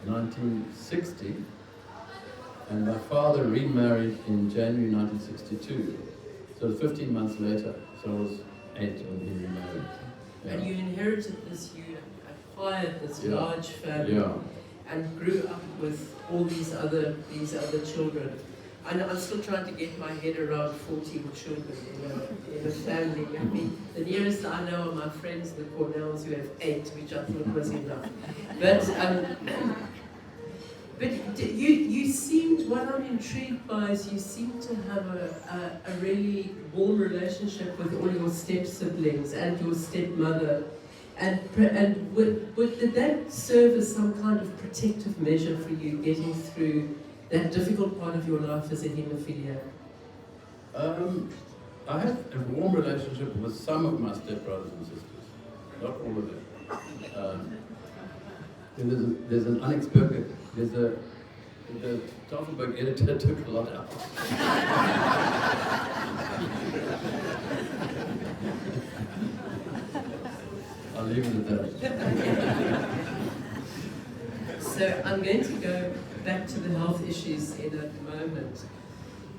1960, and my father remarried in January 1962. So it was 15 months later, so I was 8 when he remarried. Yeah. And you inherited this, you acquired this large family, and grew up with all these other children. And I'm still trying to get my head around 14 children in a family. I mean, the nearest I know are my friends, the Cornells, who have 8, which I thought was enough. But you seemed, what I'm intrigued by is you seem to have a really warm relationship with all your step-siblings and your stepmother. And did that serve as some kind of protective measure for you getting through that difficult part of your life as a haemophiliac? I had a warm relationship with some of my stepbrothers and sisters, not all of them. There's an unexpected, the Tafelberg editor took a lot out. I'll leave it at that. So I'm going to go back to the health issues in a moment.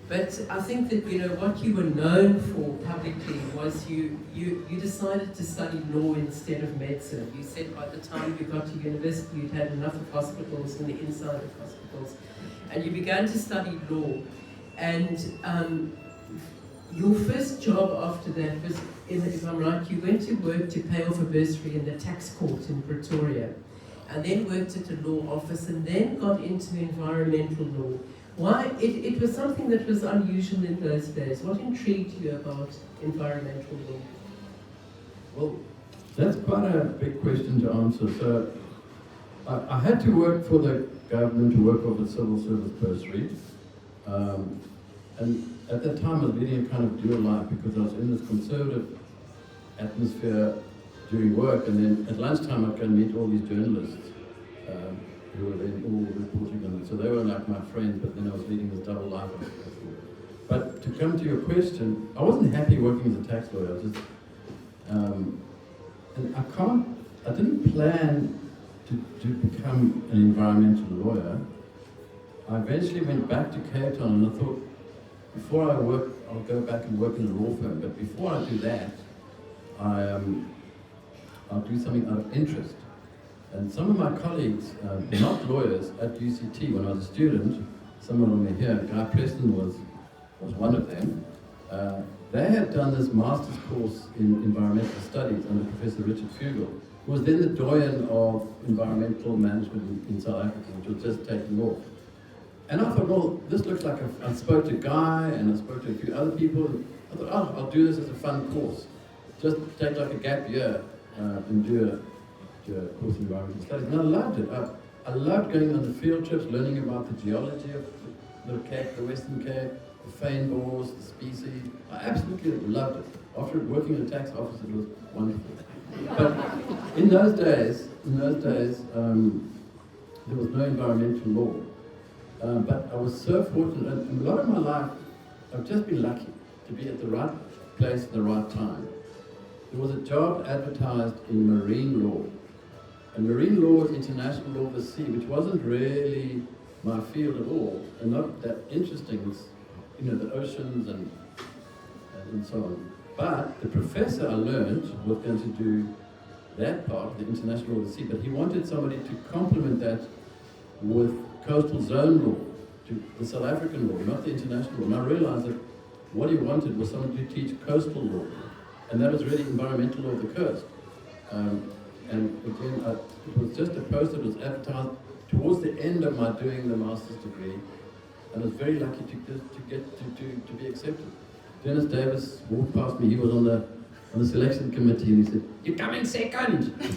But I think that, what you were known for publicly was you decided to study law instead of medicine. You said by the time you got to university you'd had enough of hospitals and the inside of hospitals. And you began to study law. And your first job after that was, if I'm right, you went to work to pay off a bursary in the tax court in Pretoria. And then worked at a law office and then got into environmental law. Why? It was something that was unusual in those days. What intrigued you about environmental law? Well, that's quite a big question to answer. So, I had to work for the government to work off a civil service bursary. And at that time I was leading a kind of dual life because I was in this conservative atmosphere during work, and then at lunchtime I'd go and meet all these journalists who were then all reporting on it. So they were like my friends, but then I was leading this double life. But to come to your question, I wasn't happy working as a tax lawyer. I was just, and I didn't plan to become an environmental lawyer. I eventually went back to Cape Town and I thought, before I work, I'll go back and work in a law firm. But before I do that, I'll do something out of interest. And some of my colleagues, not lawyers, at UCT, when I was a student, someone on me here, Guy Preston was one of them, they had done this master's course in environmental studies under Professor Richard Fugel, who was then the doyen of environmental management in South Africa, which was just taking off. And I thought, well, this looks like I spoke to Guy and I spoke to a few other people. And I thought, oh, I'll do this as a fun course. Just take like a gap year and do a course in environmental studies. And I loved it. I loved going on the field trips, learning about the geology of the Cape, the Western Cape, the fynbos, the species. I absolutely loved it. After working in a tax office, it was wonderful. But in those days, there was no environmental law. But I was so fortunate, and a lot of my life, I've just been lucky to be at the right place at the right time. There was a job advertised in marine law. And marine law is international law of the sea, which wasn't really my field at all, and not that interesting. It's, the oceans and so on. But the professor I learned was going to do that part, the international law of the sea, but he wanted somebody to complement that with coastal zone law, to the South African law, not the international law. And I realized that what he wanted was someone to teach coastal law, and that was really environmental law of the coast. And again, it was just a post that was advertised towards the end of my doing the master's degree, and I was very lucky to be accepted. Dennis Davis walked past me. He was on the selection committee, and he said, "You're coming second." It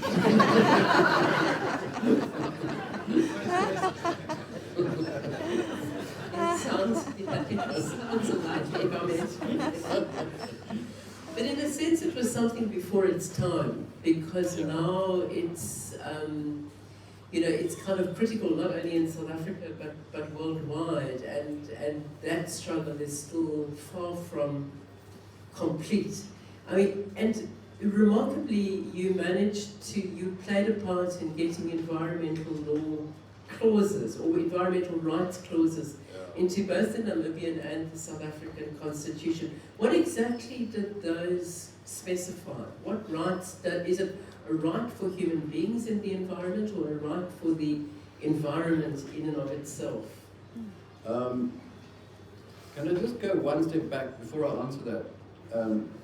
sounds like But in a sense, it was something before its time, because now it's, it's kind of critical not only in South Africa but worldwide, and that struggle is still far from complete. I mean, and remarkably, you played a part in getting environmental law clauses or environmental rights clauses into both the Namibian and the South African constitution. What exactly did those specify? What rights, is it a right for human beings in the environment or a right for the environment in and of itself? Can I just go one step back before I answer that?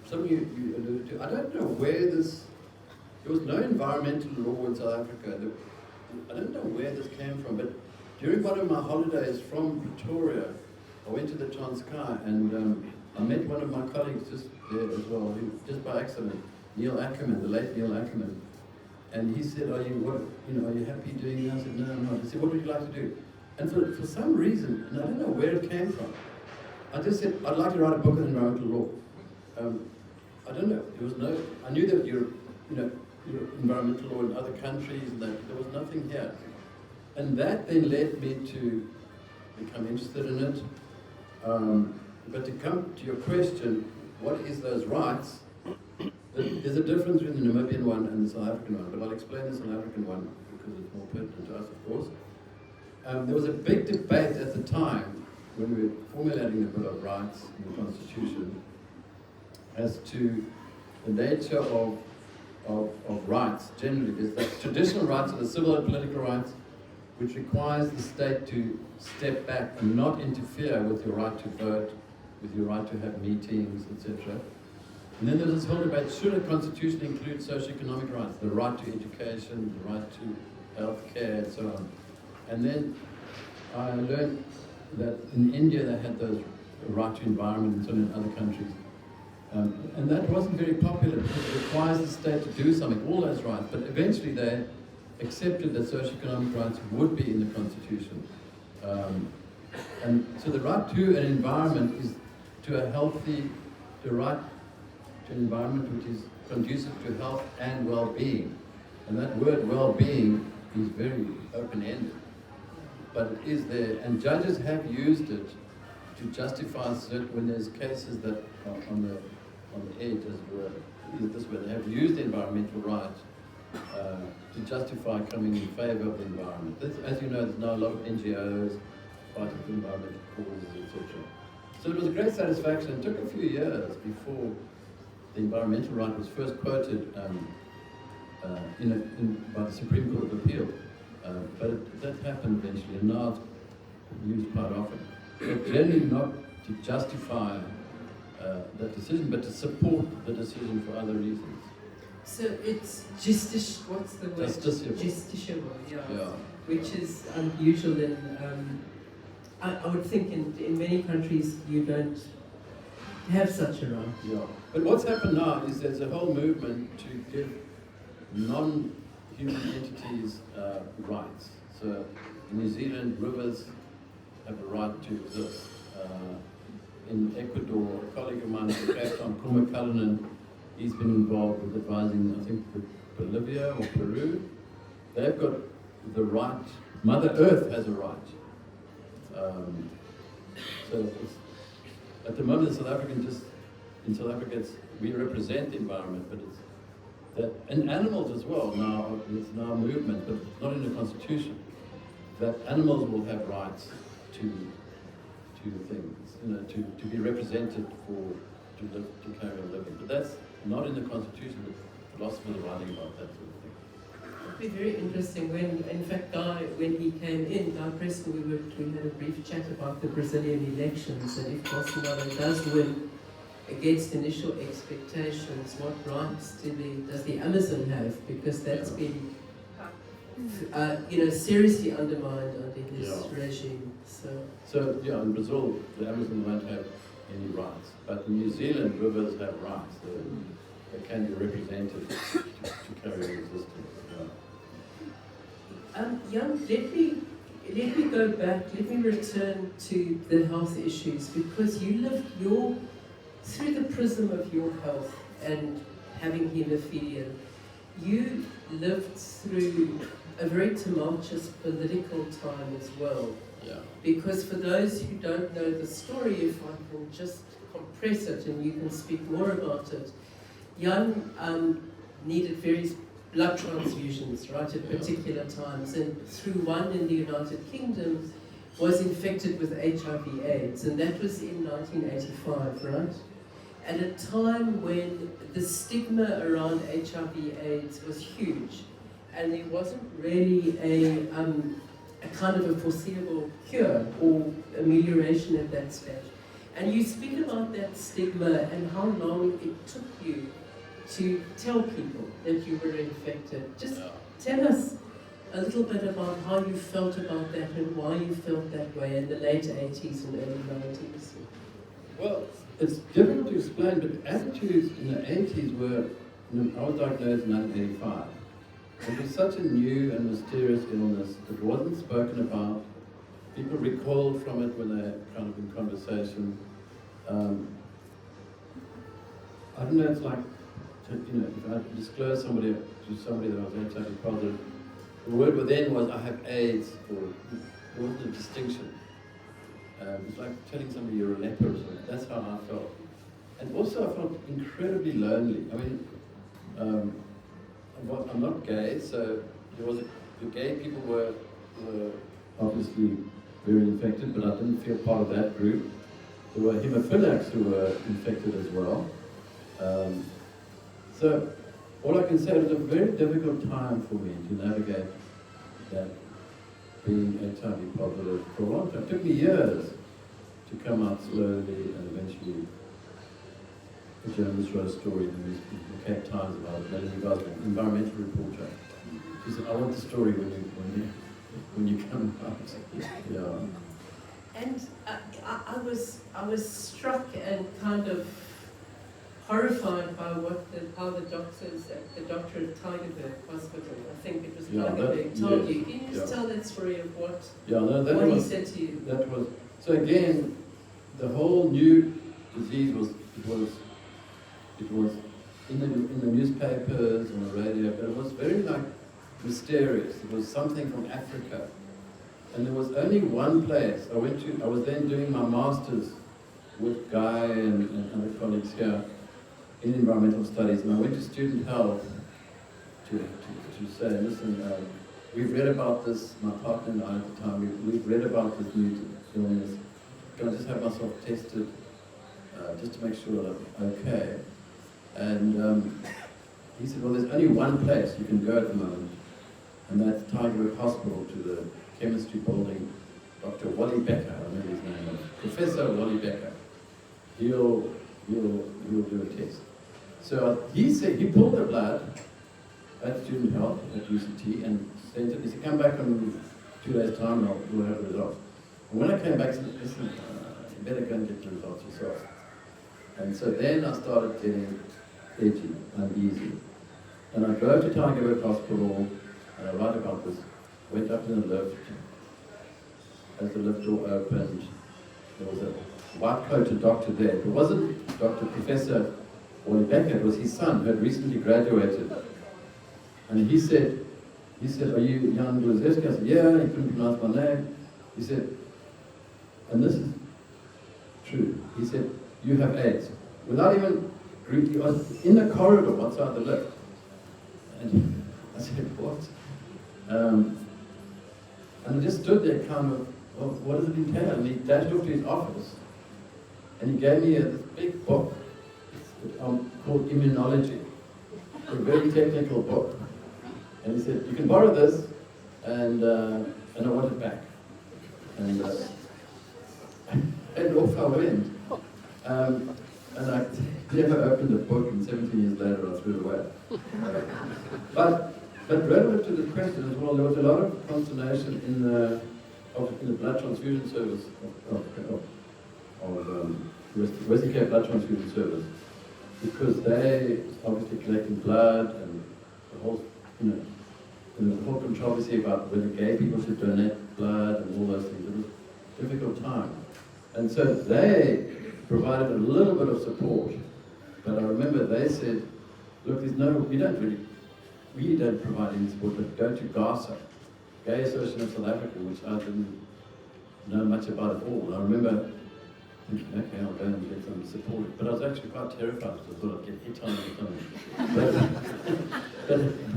Something you alluded to, I don't know where there was no environmental law in South Africa. I don't know where this came from, but during one of my holidays from Pretoria, I went to the Transkei and I met one of my colleagues just there as well, just by accident, Neil Ackerman, the late Neil Ackerman. And he said, are you happy doing that? I said, no, I'm not. He said, what would you like to do? And for some reason, and I don't know where it came from, I just said, I'd like to write a book on environmental law. I don't know, I knew that your environmental law in other countries, and that there was nothing here. And that then led me to become interested in it. But to come to your question, what is those rights? There's a difference between the Namibian one and the South African one, but I'll explain the South African one because it's more pertinent to us, of course. There was a big debate at the time when we were formulating the Bill of Rights in the Constitution as to the nature of rights generally. There's the traditional rights are the civil and political rights, which requires the state to step back and not interfere with your right to vote, with your right to have meetings, etc. And then there's this whole debate, should a constitution include socioeconomic rights, the right to education, the right to health care, and so on. And then I learned that in India they had those right to environment and so on in other countries. And that wasn't very popular because it requires the state to do something, all those rights. But eventually they accepted that socioeconomic rights would be in the Constitution. And so the right to an environment is to a healthy, the right to an environment which is conducive to health and well-being. And that word well-being is very open-ended. But it is there, and judges have used it to justify certain, when there's cases that are on the edge, as it were, this way, they have used the environmental right to justify coming in favour of the environment. As you know, there's now a lot of NGOs fighting for environmental causes, etc. So it was a great satisfaction. It took a few years before the environmental right was first quoted by the Supreme Court of Appeal. But that happened eventually, and now it's used quite often. But generally not to justify that decision, but to support the decision for other reasons. So it's what's the word? Justiciable, yeah. Which is unusual in, I would think in many countries you don't have such a right. Yeah, but what's happened now is there's a whole movement to give non-human entities rights. So in New Zealand, rivers have a right to exist. In Ecuador, a colleague of mine, Kuma Cullinan, he's been involved with advising, I think, Bolivia or Peru. They've got the right, Mother Earth has a right. So at the moment, in South Africa, we represent the environment, but it's that, and animals as well. Now it's now a movement, but it's not in the Constitution, that animals will have rights to things, to be represented to carry on living. But that's not in the Constitution. But philosophers are writing about that sort of thing. It'd be very interesting when, in fact, when he came in, Guy Preston, we had a brief chat about the Brazilian elections, and if Bolsonaro does win against initial expectations, what rights does the Amazon have? Because that's been, seriously undermined under his regime. So in Brazil, the Amazon won't have any rights, but in New Zealand, rivers have rights. They can be represented to carry on existence. Jan, let me go back, let me return to the health issues, because you lived through the prism of your health and having haemophilia, you lived through a very tumultuous political time as well. Yeah. Because for those who don't know the story, if I can just compress it and you can speak more about it, Jan needed very blood transfusions, right, at particular times, and through one in the United Kingdom was infected with HIV/AIDS, and that was in 1985, right? At a time when the stigma around HIV/AIDS was huge, and there wasn't really a kind of a foreseeable cure or amelioration at that stage. And you speak about that stigma and how long it took you to tell people that you were infected. Just tell us a little bit about how you felt about that and why you felt that way in the late 80s and early 90s. Well, it's difficult to explain, but attitudes in the 80s were, I was diagnosed in 1985. It was such a new and mysterious illness. It wasn't spoken about. People recoiled from it when they're kind of in conversation. I don't know, it's like, if I disclose somebody to somebody that I was HIV positive, the word then was, I have AIDS, or there wasn't a distinction. It's like telling somebody you're a leper or something. That's how I felt. And also I felt incredibly lonely. I mean, I'm not gay, so the gay people were obviously very infected, but I didn't feel part of that group. There were hemophiliacs who were infected as well. So all I can say, it was a very difficult time for me to navigate that, being HIV positive for a long time. It took me years to come out slowly, and eventually a journalist wrote a story in the Cape Times about it. Melanie Gosling, an environmental reporter. She said, I want the story when you come out. Yeah. And I was struck and kind of horrified by how the doctor at Tygerberg Hospital, I think it was Tygerberg, told you. Can you just tell that story of what he said to you? That was, so again, the whole new disease was in the newspapers, on the radio, but it was very mysterious. It was something from Africa. And there was only one place I went to. I was then doing my master's with Guy and other colleagues here in environmental studies, and I went to student health to say, listen, we've read about this, my partner and I at the time, we've read about this new illness. Can I just have myself tested just to make sure that I'm okay? And he said, well, there's only one place you can go at the moment, and that's Tygerberg Hospital, to the chemistry building. Dr. Wally Becker, I remember his name, Professor Wally Becker. He'll do a test. So he said, he pulled the blood at student health at UCT and sent it. He said, come back in 2 days' time and we'll have the results. And when I came back, I said, listen, you better go and get the results yourself. And so then I started getting edgy, uneasy. And I drove to Tygerberg Hospital, and I write about this, went up in the lift. As the lift door opened, there was a white-coated doctor there. It wasn't Professor Wally Becker, it was his son who had recently graduated. And he said, are you Jan Glazewski? I said, yeah, he couldn't pronounce my name. He said, and this is true, he said, you have AIDS. Without even greeting, he was in the corridor outside the lift. And I said, what? And I just stood there kind of, well, what does it entail? And he dashed off to his office, and he gave me this big book called Immunology, a very technical book. And he said, you can borrow this, and I want it back. And off I went. And I never opened the book, and 17 years later I threw it away. But relevant to the question as well, there was a lot of consternation in the blood transfusion service of Glazewski blood transfusion service, because they obviously collecting blood, and the whole, the whole controversy about whether gay people should donate blood and all those things. It was a difficult time, and so they provided a little bit of support. But I remember they said, look, we don't provide any support, but go to GASA, Gay Association of South Africa, which I didn't know much about at all. And I remember thinking, okay, I'll go and get some support. But I was actually quite terrified because I thought I'd get hit on or something.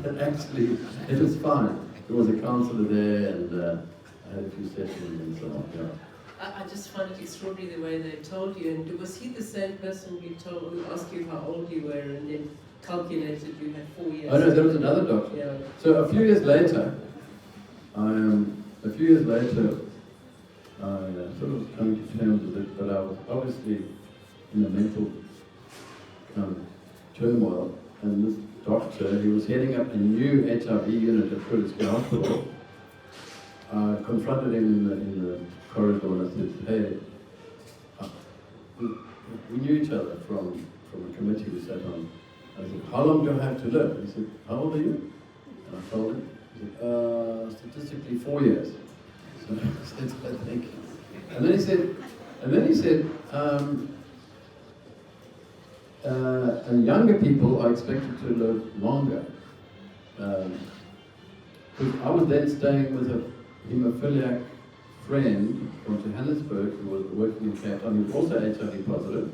But actually, it was fine. There was a counsellor there, and I had a few sessions and so on. Yeah. I just find it extraordinary the way they told you. And was he the same person who asked you how old you were and then calculated you had 4 years? Oh no, there was another doctor. Yeah. So a few years later, I sort of coming to terms with it, but I was obviously in a mental kind of turmoil, and this doctor, he was heading up a new HIV unit at Glazewski Hospital. I confronted him in the corridor and I said, hey, we knew each other from a committee we sat on. I said, how long do I have to live? He said, how old are you? And I told him. He said, statistically 4 years. So I said, thank you. And then he said, and younger people are expected to live longer. I was then staying with a hemophiliac friend from Johannesburg who was working in Cape Town. He was also HIV positive,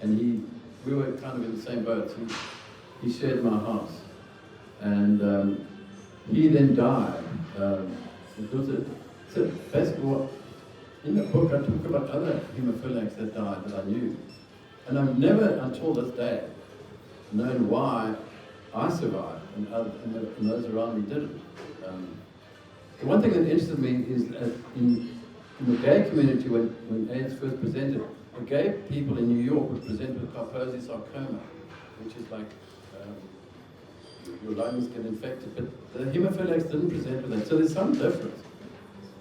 and we were kind of in the same boat. He shared my house, and he then died. So basically, in the book I talk about other hemophiliacs that died that I knew, and I've never until this day known why I survived and those around me didn't. The one thing that interested me is that in the gay community, when AIDS first presented, the gay people in New York would present with Kaposi sarcoma, which is like your lungs get infected, but the hemophiliacs didn't present with that. So there's some difference,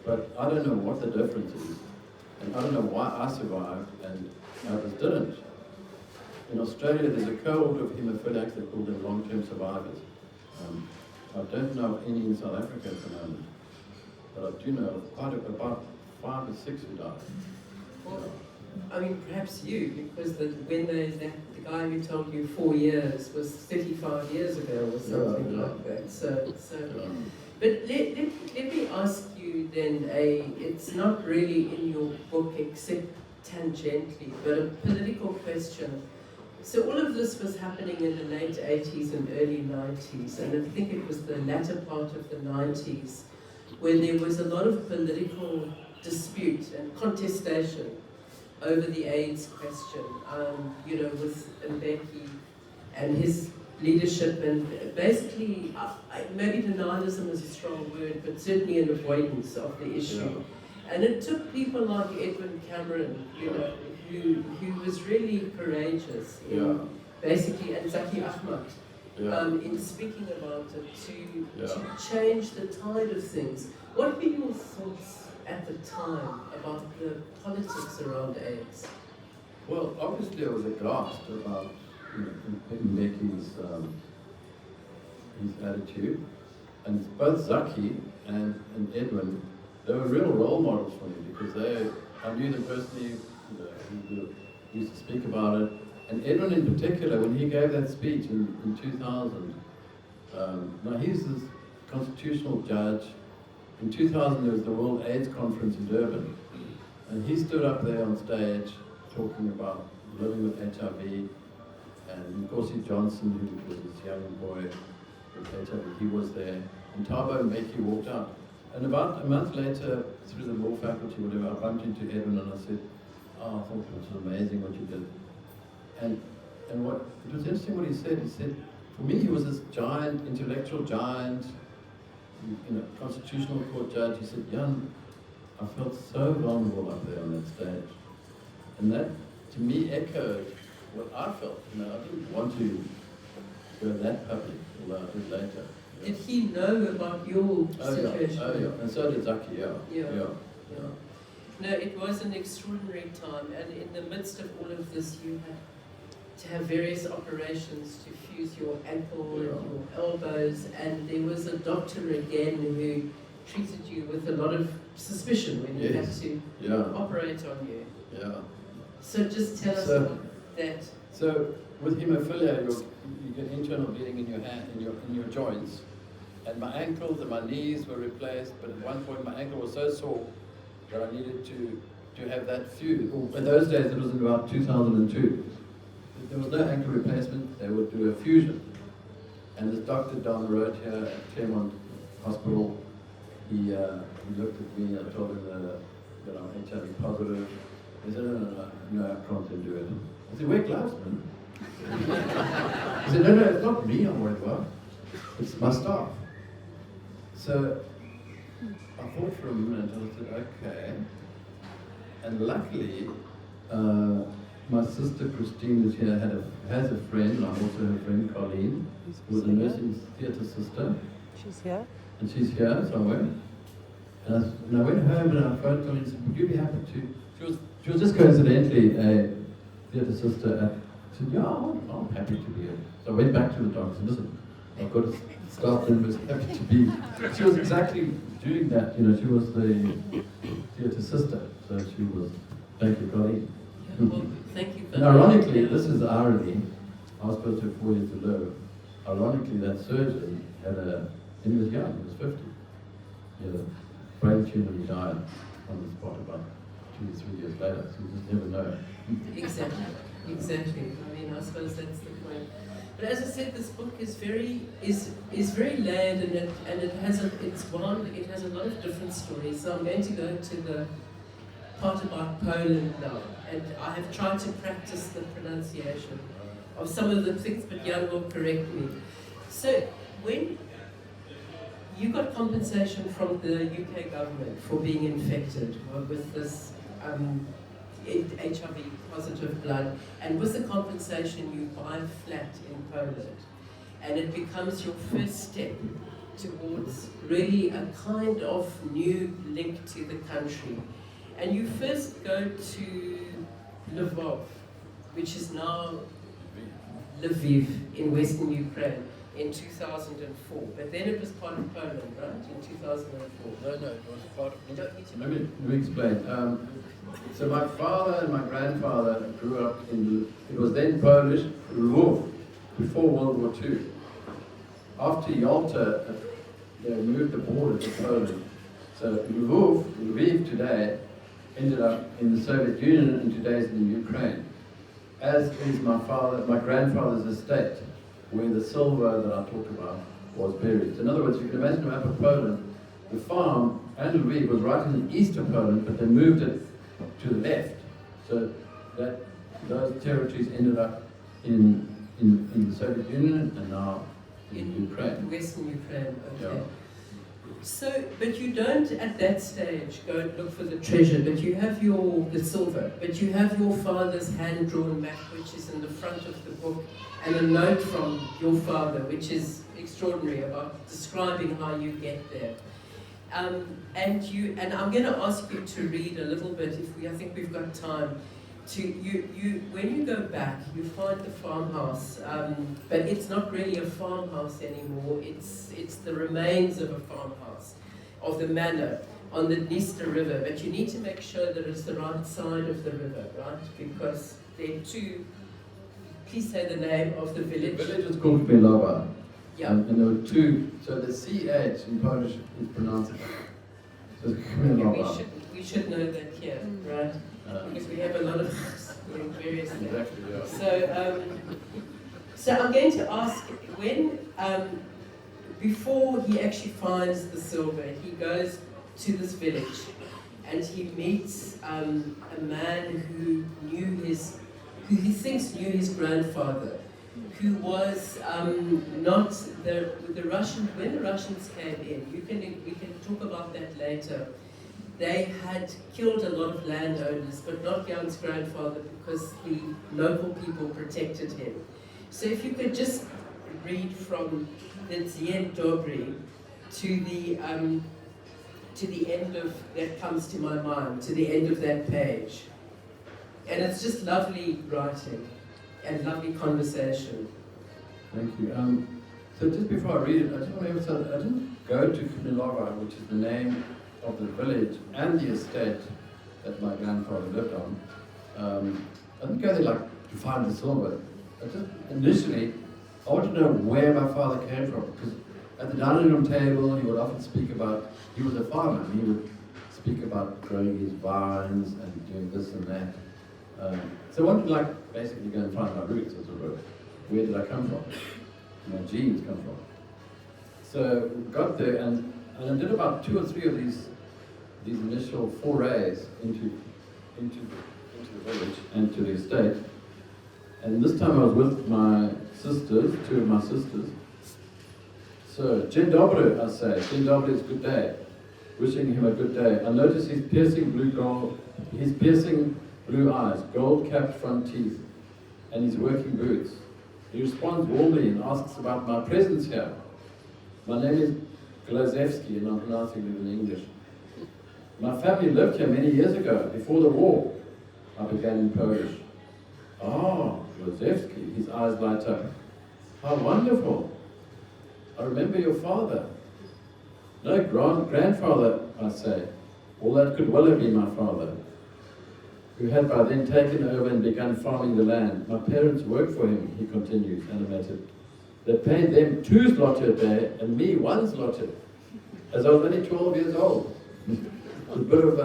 but I don't know what the difference is, and I don't know why I survived and others didn't. In Australia, there's a cohort of hemophiliacs that call them long-term survivors. I don't know of any in South Africa at the moment, but I do know about 5 or 6 who died. Well, I mean, perhaps you, because the guy who told you 4 years was 35 years ago or something like that. So. But let me ask you then, it's not really in your book except tangentially, but a political question. So all of this was happening in the late 80s and early 90s, and I think it was the latter part of the 90s when there was a lot of political dispute and contestation over the AIDS question, with Mbeki and his leadership, and basically, maybe denialism is a strong word, but certainly an avoidance of the issue. Yeah. And it took people like Edwin Cameron, who was really courageous in basically, and Zaki Ahmad, in speaking about it to change the tide of things. What were your thoughts at the time about the politics around AIDS? Well, obviously I was aghast about Mbeki's his attitude, and both Zaki and Edwin, they were real role models for me because I knew them personally. Who used to speak about it, and Edwin in particular, when he gave that speech in 2000. Now he's this constitutional judge. In 2000 there was the World AIDS Conference in Durban, and he stood up there on stage talking about living with HIV, and Nkosi Johnson, who was this young boy with HIV, he was there, and Thabo Mbeki walked out. And about a month later, through the law faculty, whatever, I bumped into Edwin and I said, I thought it was amazing what you did. And what it was interesting what he said, for me he was this giant, intellectual giant, constitutional court judge. He said, Jan, I felt so vulnerable up there on that stage. And that, to me, echoed what I felt. I didn't want to go that public, although I did later. Did he know about your situation? Oh yeah, and so did Zaki, yeah. No, it was an extraordinary time, and in the midst of all of this, you had to have various operations to fuse your ankle and your elbows, and there was a doctor again who treated you with a lot of suspicion when you had to operate on you. Yeah. So just tell us about that. So with hemophilia, you get internal bleeding in your hand, in your joints, and my ankles and my knees were replaced. But at one point, my ankle was so sore that I needed to to have that fused. In those days, it was in about 2002. There was no ankle replacement, they would do a fusion. And this doctor down the road here at Claremont Hospital, he looked at me, I told him that I'm HIV positive. He said, no, I can't do it. I said, wear gloves, man. He said, no, it's not me I'm worried about. It's my staff. So I thought for a minute and I said, okay. And luckily, my sister Christine is here, has a friend, and I'm also her friend Colleen, who was a nursing theatre sister. She's here. And she's here somewhere. And I went home and I phoned Colleen and said, would you be happy to? She was just coincidentally a theatre sister at, she said, yeah, I'm happy to be here. So I went back to the doctor and said, listen, I've got a staff member who's happy to be. She was exactly doing that, she was the theatre sister. So she was, thank you, Colleen. Well, thank you. And ironically, this is irony, I was supposed to have 4 years to live. Ironically, that surgeon he was young, he was 50. He had a brain tumor and he died on the spot about 2 or 3 years later, so you just never know. Exactly. I mean, I suppose that's the point. But as I said, this book is very layered, and it has a lot of different stories. So I'm going to go to the part about Poland now, and I have tried to practice the pronunciation of some of the things, but Jan will correct me. So when you got compensation from the UK government for being infected with this HIV positive blood, and with the compensation you buy a flat in Poland, and it becomes your first step towards really a kind of new link to the country. And you first go to Lvov, which is now Lviv in western Ukraine, in 2004. But then it was part of Poland, right? In 2004. No, it was part of... Let me explain. So my father and my grandfather grew up in, it was then Polish, Lvov, before World War II. After Yalta, they moved the border to Poland. So Lviv today, ended up in the Soviet Union and today's in Ukraine, as is my grandfather's estate, where the silver that I talked about was buried. So in other words, you can imagine a map of Poland. The farm and Lviv was right in the east of Poland, but they moved it to the left, so that those territories ended up in the Soviet Union and now in Ukraine. Western Ukraine, okay. Yeah. So, but you don't at that stage go and look for the treasure, but you have the silver, but you have your father's hand-drawn map, which is in the front of the book, and a note from your father, which is extraordinary, about describing how you get there. And I'm going to ask you to read a little bit, I think we've got time. When you go back, you find the farmhouse, but it's not really a farmhouse anymore. It's the remains of a farmhouse, of the manor on the Dniester River. But you need to make sure that it's the right side of the river, right? Because there are two. Please say the name of the village. The village is called Belova. Yeah. And there were two. So the CH in Polish is pronounced. So we should know that here, right? Because we have a lot of various things. Exactly, yeah. So I'm going to ask, before he actually finds the silver, he goes to this village and he meets a man who he thinks knew his grandfather, who was not the Russian. When the Russians came in, we can talk about that later. They had killed a lot of landowners, but not Jan's grandfather, because the local people protected him. So if you could just read from the Dzień Dobry to the end of, that comes to my mind, to the end of that page. And it's just lovely writing and lovely conversation. Thank you. So just before I read it, I just want to emphasize, I didn't go to Knilova, which is the name of the village and the estate that my grandfather lived on. I didn't go there to find the silver. Initially, I wanted to know where my father came from, because at the dining room table, he would often speak about, he was a farmer, and he would speak about growing his vines and doing this and that. So I wanted to basically go and find my roots, as it were. Where did I come from? My genes come from. So we got there, and I did about 2 or 3 of these initial forays into the village and to the estate. And this time I was with my sisters, 2 of my sisters. So, Dzień dobry, I say. Dzień dobry is good day. Wishing him a good day. I notice his piercing blue eyes, gold-capped front teeth, and his working boots. He responds warmly and asks about my presence here. My name is Glazewski, and I'm pronouncing it in English. My family lived here many years ago, before the war. I began in Polish. Oh, Glazewski, his eyes light up. How wonderful. I remember your father. No, grandfather, I say. Well, that could well have been my father, who had by then taken over and begun farming the land. My parents worked for him, he continues, animated. They paid them 2 zloty a day and me 1 zloty, as I was only 12 years old. A bit of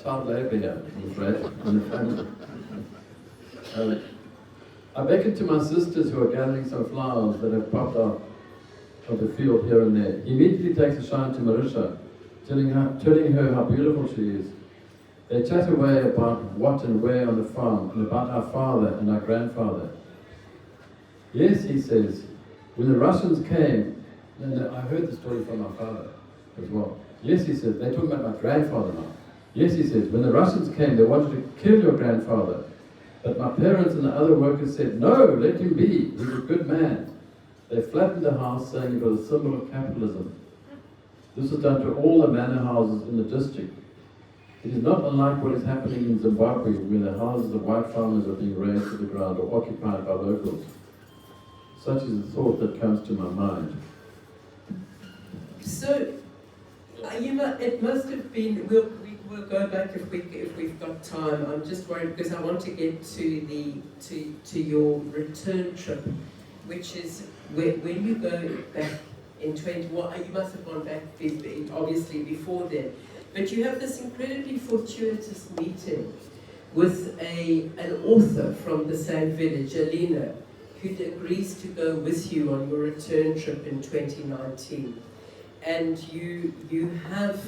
child labor here, I'm afraid, in the family. I beckoned to my sisters who are gathering some flowers that have popped up of the field here and there. He immediately takes a shine to Marisha, telling her how beautiful she is. They chat away about what and where on the farm, and about our father and our grandfather. Yes, he says, when the Russians came, and I heard the story from my father as well. Yes, he says, they're talking about my grandfather now. Yes, he says, when the Russians came, they wanted to kill your grandfather. But my parents and the other workers said, no, let him be, he's a good man. They flattened the house, saying it was a symbol of capitalism. This was done to all the manor houses in the district. It is not unlike what is happening in Zimbabwe, where the houses of white farmers are being razed to the ground or occupied by locals. Such is the thought that comes to my mind. So, it must have been. We'll go back if we've got time. I'm just worried because I want to get to your return trip, which is when you go back in 21. You must have gone back obviously before then, but you have this incredibly fortuitous meeting with an author from the same village, Alina, who agrees to go with you on your return trip in 2019. And you have,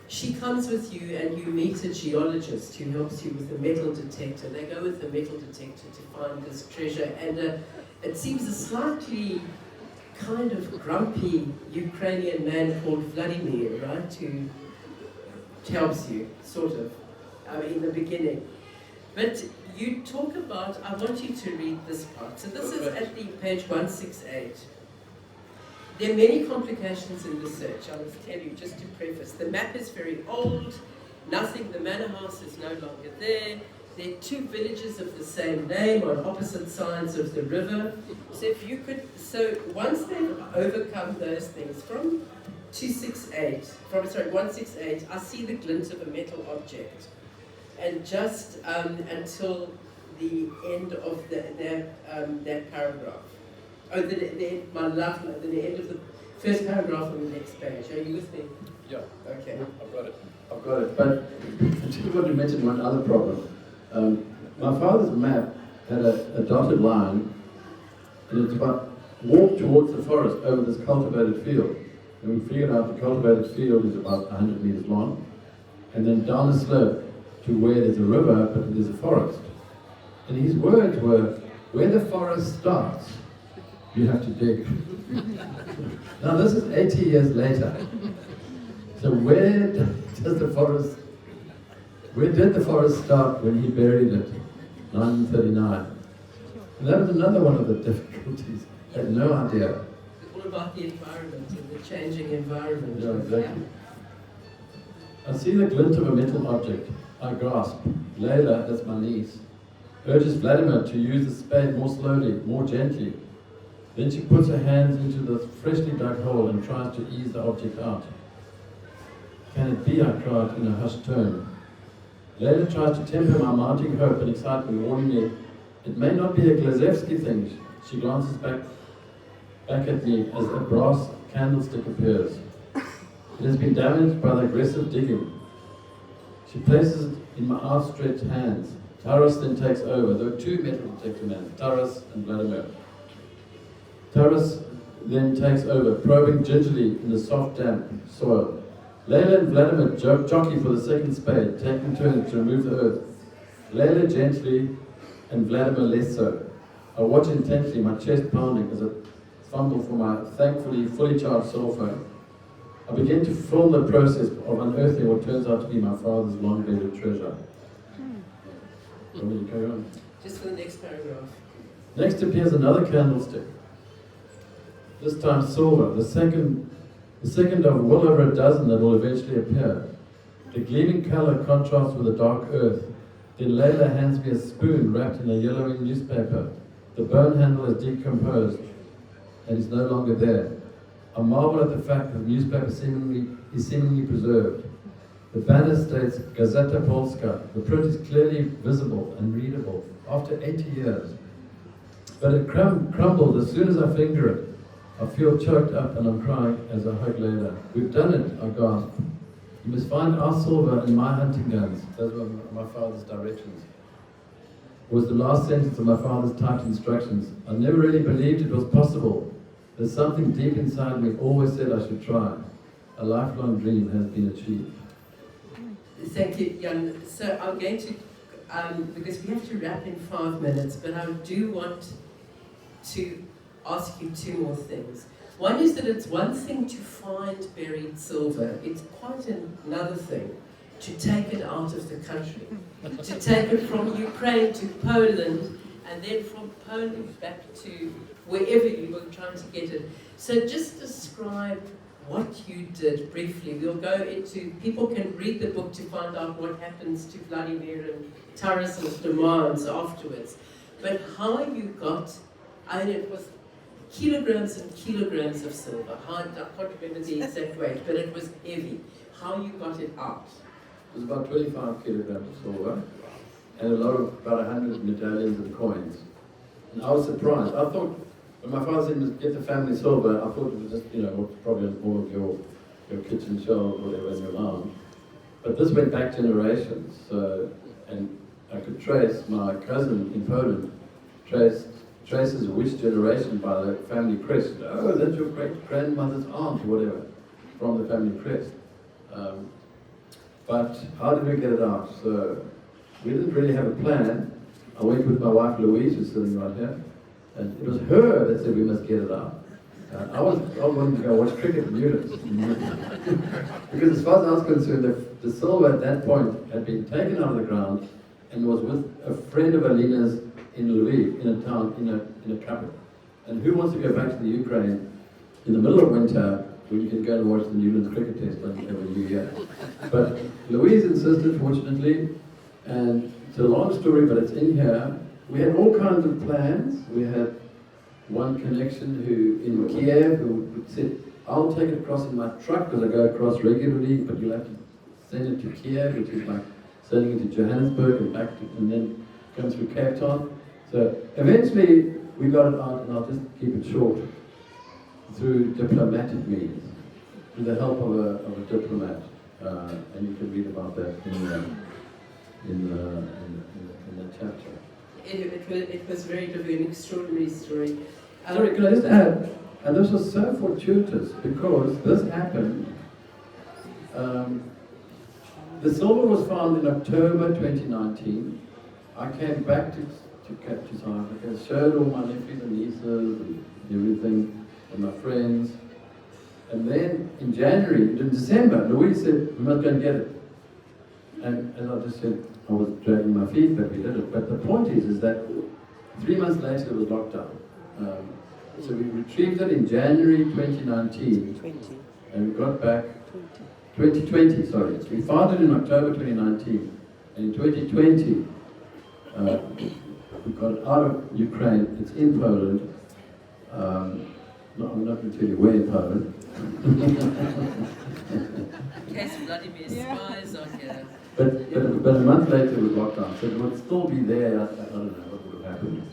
she comes with you and you meet a geologist who helps you with the metal detector. They go with the metal detector to find this treasure, and it seems a slightly kind of grumpy Ukrainian man called Vladimir, right, who helps you, sort of, in the beginning. But you talk about, I want you to read this part. So this is at the page 168. There are many complications in the search, I must tell you, just to preface. The map is very old, the manor house is no longer there. There are 2 villages of the same name on opposite sides of the river. So once they've overcome those things, from 168, I see the glint of a metal object. And just until the end of that paragraph. Oh, the end of the first paragraph on the next page. Are you with me? Yeah. Okay. I've got it. But I just want to mention one other problem. My father's map had a dotted line, and it's about walk towards the forest over this cultivated field. And we figured out the cultivated field is about 100 meters long, and then down the slope to where there's a river, but there's a forest. And his words were, where the forest starts, you have to dig. Now this is 80 years later. So where did the forest start when he buried it? 1939. And that was another one of the difficulties. I had no idea. What about the environment and the changing environment? Yeah, exactly. I see the glint of a metal object. I grasp. Layla, that's my niece, urges Vladimir to use the spade more slowly, more gently. Then she puts her hands into the freshly dug hole and tries to ease the object out. Can it be, I cried in a hushed tone. Layla tries to temper my mounting hope and excitement, warning me, it may not be a Glazewski thing. She glances back at me as a brass candlestick appears. It has been damaged by the aggressive digging. She places it in my outstretched hands. Taras then takes over. There are two metal detector men, Taras and Vladimir. Taras then takes over, probing gingerly in the soft, damp soil. Leila and Vladimir jockey for the second spade, taking turns to remove the earth. Leila gently and Vladimir less so. I watch intently, my chest pounding as I fumble for my thankfully fully charged cell phone. I begin to film the process of unearthing what turns out to be my father's long-buried treasure. Want me to carry on? Just for the next paragraph. Next appears another candlestick. This time silver, the second of well over a dozen that will eventually appear. The gleaming color contrasts with the dark earth. Then Leila hands me a spoon wrapped in a yellowing newspaper. The bone handle is decomposed and is no longer there. I marvel at the fact that the newspaper is seemingly preserved. The banner states Gazeta Polska. The print is clearly visible and readable after 80 years. But it crumbles as soon as I finger it. I feel choked up and I'm crying as I hug Leila. We've done it, I gasp. You must find our silver and my hunting guns. Those were my father's directions. It was the last sentence of my father's typed instructions. I never really believed it was possible. There's something deep inside me always said I should try. A lifelong dream has been achieved. Thank you, Jan. So I'm going to, because we have to wrap in 5 minutes, but I do want to ask you 2 more things. One is that it's one thing to find buried silver. It's quite another thing to take it out of the country. To take it from Ukraine to Poland, and then from Poland back to wherever you were trying to get it. So just describe what you did briefly. We'll go into, people can read the book to find out what happens to Vladimir and Taras's demands afterwards. But how you got, I mean, it was kilograms and kilograms of silver. I can't remember the exact weight, but it was heavy. How you got it out? It was about 25 kilograms of silver and about 100 medallions and coins. And I was surprised. I thought, when my father said, get the family silver, I thought it was just, probably on all of your kitchen shelves or whatever in your lounge. But this went back generations. So, and I could trace my cousin in Poland, traces which generation by the family crest. Oh, that's your great-grandmother's aunt or whatever, from the family crest. But how did we get it out? So we didn't really have a plan. I went with my wife Louise, who's sitting right here, and it was her that said we must get it out. I wanted to go watch cricket in Newlands. Because as far as I was concerned, the silver at that point had been taken out of the ground and was with a friend of Alina's in Lviv, in a town, in a cupboard. And who wants to go back to the Ukraine in the middle of winter when you can go and watch the Newlands cricket test every New Year? But Louise insisted, fortunately, and it's a long story, but it's in here. We had all kinds of plans. We had one connection who in Kiev who said, I'll take it across in my truck because I go across regularly, but you'll have to send it to Kiev, which is like sending it to Johannesburg and back to, and then come through Cape Town. So eventually we got it out, and I'll just keep it short, through diplomatic means, with the help of a diplomat, and you can read about that in the chapter. It was very an extraordinary story. Sorry, can I just add, and this was so fortuitous because this happened. The silver was found in October 2019. I came back to South Africa, showed all my nephews and nieces and everything, and my friends. And then in December, Louise said, we must go and get it. And as I just said, I was dragging my feet, but we did it. But the point is that 3 months later it was locked down. So we retrieved it in January 2019. And we got back 2020, sorry. We found it in October 2019. And in 2020, we got it out of Ukraine. It's in Poland. No, I'm not going to tell you where in Poland. In case Vladimir spies on here. But a month later it was locked down, so it would still be there. I don't know what would have happened.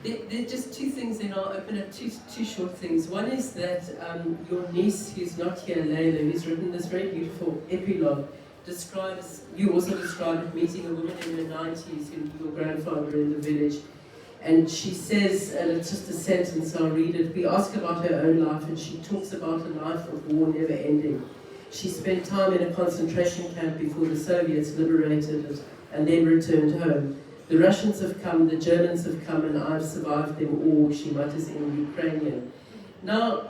There are just two things, then I'll open up two short things. One is that your niece, who's not here, Layla, who's written this very beautiful epilogue, you also described meeting a woman in her 90s, your grandfather in the village. And she says, and it's just a sentence, I'll read it, we ask about her own life, and she talks about a life of war never ending. She spent time in a concentration camp before the Soviets liberated it, and then returned home. The Russians have come, the Germans have come, and I've survived them all, she mutters in Ukrainian. Now,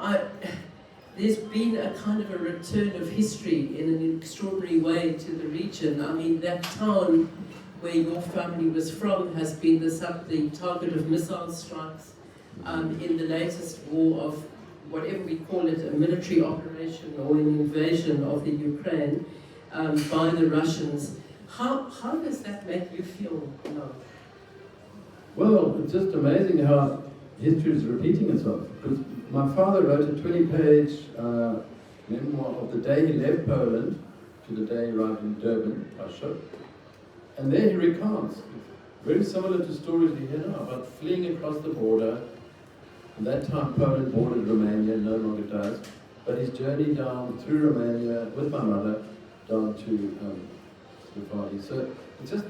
there's been a kind of a return of history in an extraordinary way to the region. I mean, that town where your family was from has been the target of missile strikes in the latest war of whatever we call it, a military operation or an invasion of the Ukraine by the Russians. How does that make you feel now? Well, it's just amazing how history is repeating itself. Because my father wrote a 20-page memoir of the day he left Poland to the day he arrived in Durban, Russia. And there he recounts, very similar to stories we hear now, about fleeing across the border. At that time, Poland bordered Romania, no longer does. But his journey down through Romania with my mother down to the Far East. So it's just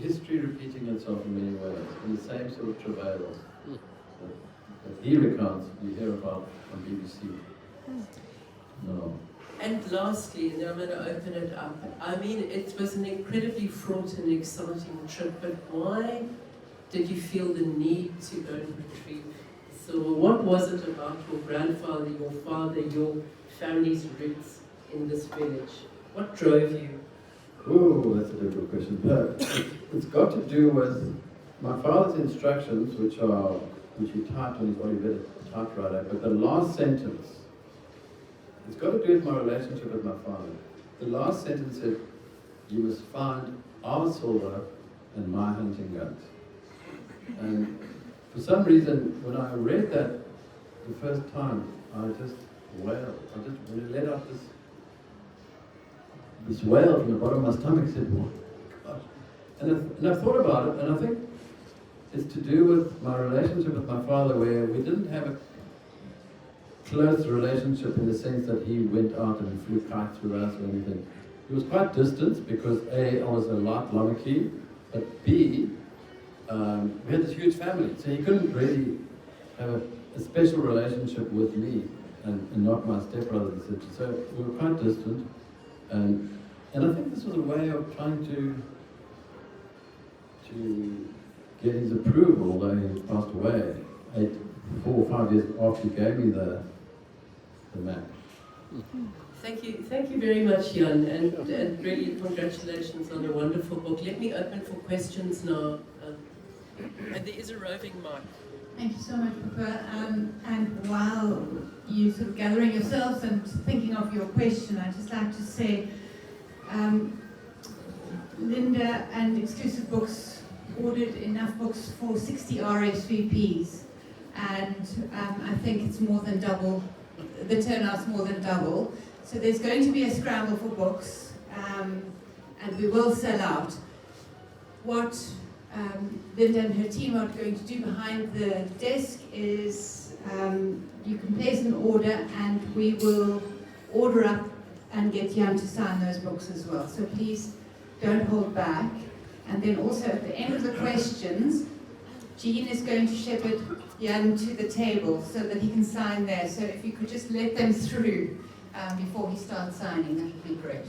history repeating itself in many ways, in the same sort of travails that he recounts, we hear about on BBC. No. And lastly, and I'm going to open it up, I mean, it was an incredibly fraught and exciting trip, but why did you feel the need to go and retrieve? So what was it about your grandfather, your father, your family's roots in this village? What drove you? Oh, that's a difficult question. But it's got to do with my father's instructions, which he typed on his body typewriter, but the last sentence, it's got to do with my relationship with my father. The last sentence said, you must find our silver and my hunting guns. And for some reason, when I read that the first time, I just wailed. I just really let out this wail from the bottom of my stomach. I said, oh gosh. And I thought about it, and I think it's to do with my relationship with my father, where we didn't have a close relationship in the sense that he went out and flew kites with us or anything. He was quite distant because A, I was a light Lamaki, but B, we had this huge family, so he couldn't really have a special relationship with me and not my stepbrothers, etc. So we were quite distant, and I think this was a way of trying to get his approval, although he passed away 4 or 5 years after he gave me the map. Thank you very much, Jan, and really congratulations on a wonderful book. Let me open for questions now. And there is a roving mic. Thank you so much, Papa. And while you're sort of gathering yourselves and thinking of your question, I'd just like to say, Linda and Exclusive Books ordered enough books for 60 RSVPs, and I think it's more than double. The turnout's more than double. So there's going to be a scramble for books, and we will sell out. What Linda and her team are going to do behind the desk is you can place an order, and we will order up and get Jan to sign those books as well. So please don't hold back. And then also at the end of the questions, Jean is going to shepherd Jan to the table so that he can sign there. So if you could just let them through before he starts signing, that would be great.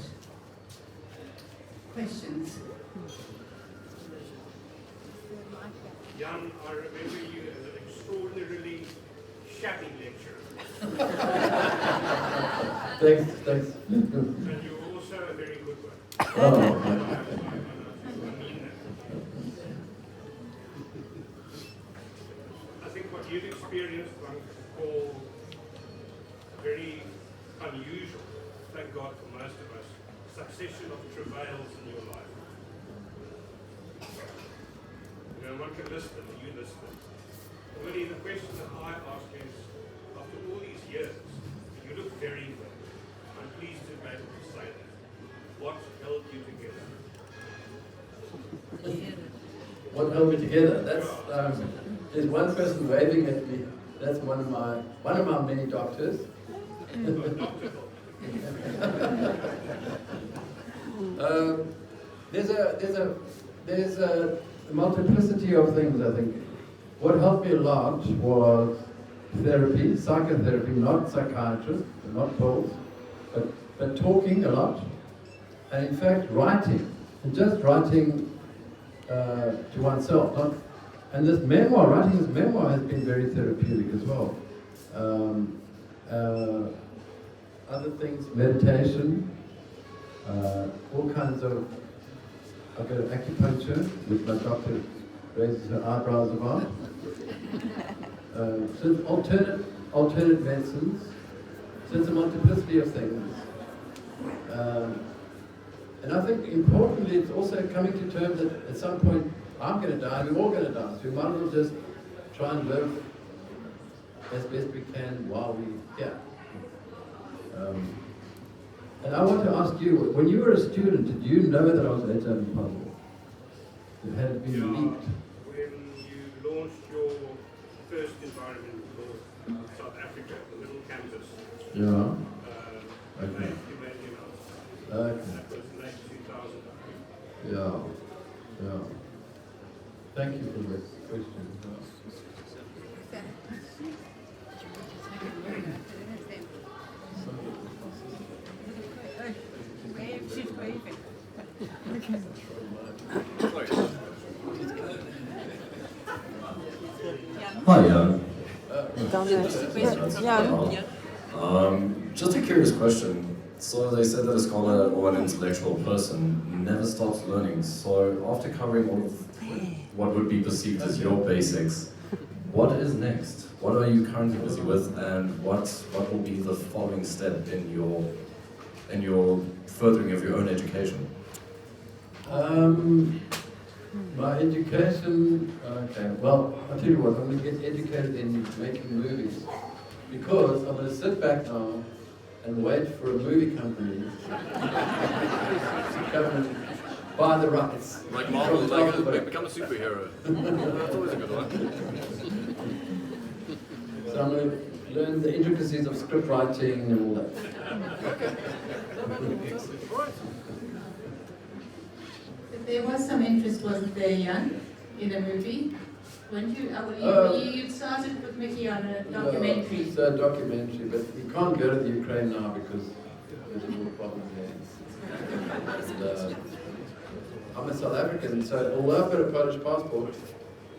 Questions? Jan, I remember you as an extraordinarily shabby lecturer. Thanks. And you're also a very good one. Oh. I mean that. I think what you've experienced, one could call very unusual, thank God for most of us, succession of travails in your life. You know, one can list them, you list them. Really, the question that I ask is, after all these years, you look very well. I'm pleased to be able to say that. What held you together? What held me together? That's There's one person waving at me. That's one of my many doctors. There's a multiplicity of things, I think. What helped me a lot was therapy, psychotherapy, not psychiatrist, not pills, but talking a lot. And in fact, writing. And just writing to oneself. And this memoir, writing this memoir has been very therapeutic as well. Other things, meditation, all kinds of, I go to acupuncture, which my doctor raises her eyebrows about. So it's alternate medicines. So it's a multiplicity of things. And I think importantly, it's also coming to terms that at some point I'm going to die, we're all going to die. So we might as well just try and live as best we can while we're here. And I want to ask you, when you were a student, did you know that I was HIV positive? It had been leaked. When you launched your first environment for South Africa, the little campus, Yeah. okay. Okay. You made the announcement. Okay. That was late 2000, I think. Yeah. Yeah. Thank you for the question. She's waving. Hi, Jan. Just a curious question. So they said that a scholar or an intellectual person never stops learning. So after covering all of what would be perceived as your basics, what is next? What are you currently busy with, and what will be the following step in your furthering of your own education? My education, okay, well, I'll tell you what, I'm going to get educated in making movies, because I'm going to sit back now and wait for a movie company to come and buy the rights. Like Marvel, like become a superhero. That's always a good one. So I'm going to learn the intricacies of script writing and all that. There was some interest, wasn't there, Jan, in a movie? When you started with Mickey on a documentary. It's a documentary, but we can't go to the Ukraine now because there's a war problem there. And, I'm a South African, so although I've got a Polish passport,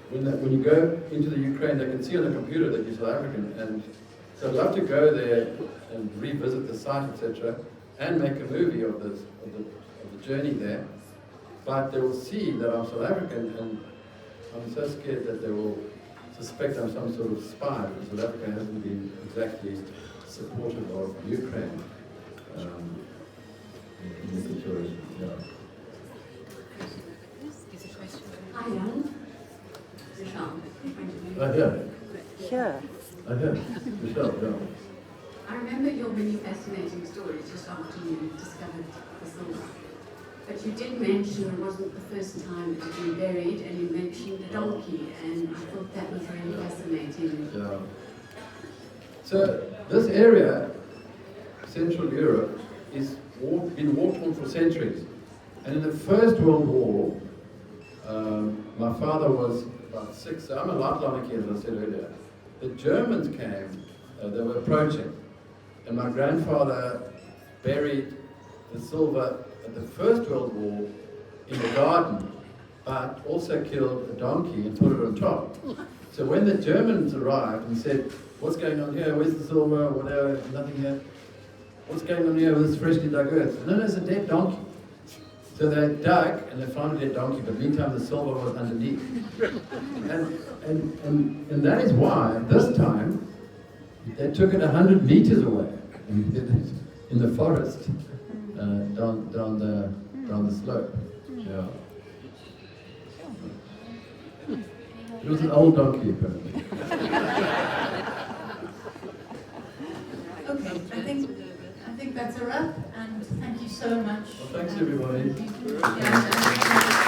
when you go into the Ukraine, they can see on the computer that you're South African, and so I'd love to go there and revisit the site, etc., and make a movie of the journey there. But they will see that I'm South African, and I'm so scared that they will suspect I'm some sort of spy, because South Africa hasn't been exactly supportive of Ukraine in this situation. Yeah. Hi, Jan. Michelle. I hear. Sure. I hear. Michelle, yeah. I remember your many fascinating stories just after you discovered the silver. But you did mention it wasn't the first time it had been buried, and you mentioned a donkey, and I thought that was really fascinating. Yeah. So this area, Central Europe, is been war-torn for centuries. And in the First World War, my father was about 6, so I'm a lifelong kid, as I said earlier. The Germans came, they were approaching, and my grandfather buried the silver at the First World War in the garden, but also killed a donkey and put it on top. So when the Germans arrived and said, "What's going on here? Where's the silver? Whatever, nothing here. What's going on here with this freshly dug earth?" No, there's a dead donkey. So they dug and they found a dead donkey, but meantime the silver was underneath. And that is why this time they took it 100 meters away in the forest. Down the slope. Yeah. It was an old donkey, apparently. Okay, I think that's a wrap, and thank you so much. Well, thanks, everybody. Yeah.